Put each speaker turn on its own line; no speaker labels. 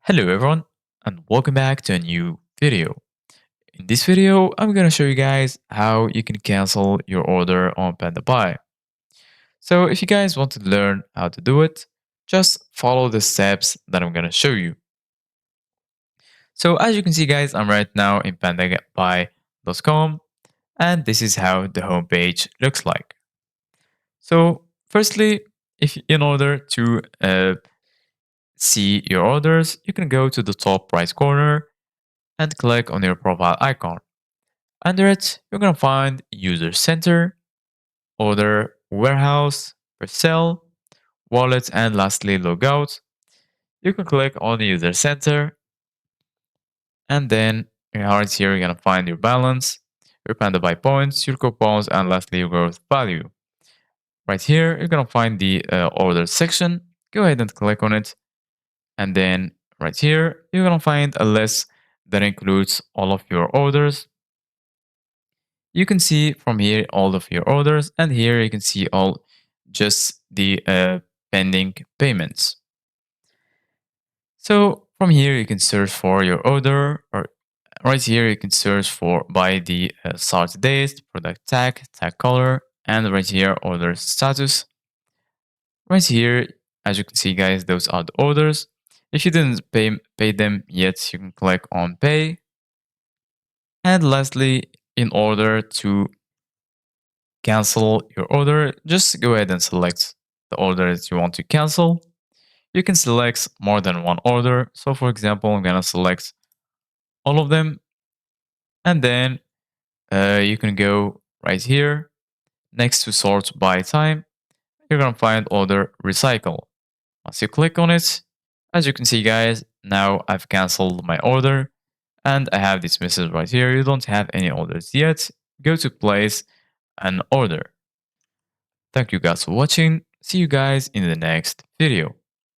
Hello everyone and welcome back to a new video. In this video, I'm gonna show you guys how you can cancel your order on Pandabuy. So if you guys want to learn how to do it, just follow the steps that I'm gonna show you. So as you can see guys, I'm right now in pandabuy.com and this is how the homepage looks like. So firstly, if in order to see your orders, you can go to the top right corner and click on your profile icon. Under it, you're going to find User Center, Order Warehouse, Sell, Wallet, and lastly Logout. You can click on the User Center, and then right here you're going to find your balance, your Pandabuy points, your coupons, and lastly your growth value. Right here, you're going to find the Order section. Go ahead and click on it, and then right here, you're going to find a list that includes all of your orders. You can see from here all of your orders, and here you can see all just the pending payments. So from here you can search for your order, or right here you can search for by the start date, product tag, tag color, and right here order status. Right here, as you can see guys, those are the orders. If you didn't pay them yet, you can click on pay. And lastly, in order to cancel your order, just go ahead and select the order that you want to cancel. You can select more than one order. So for example, I'm gonna select all of them, and then you can go right here next to sort by time. You're gonna find order recycle. Once you click on it, as you can see guys, now I've canceled my order and I have this message right here. You don't have any orders yet. Go to place an order. Thank you guys for watching. See you guys in the next video.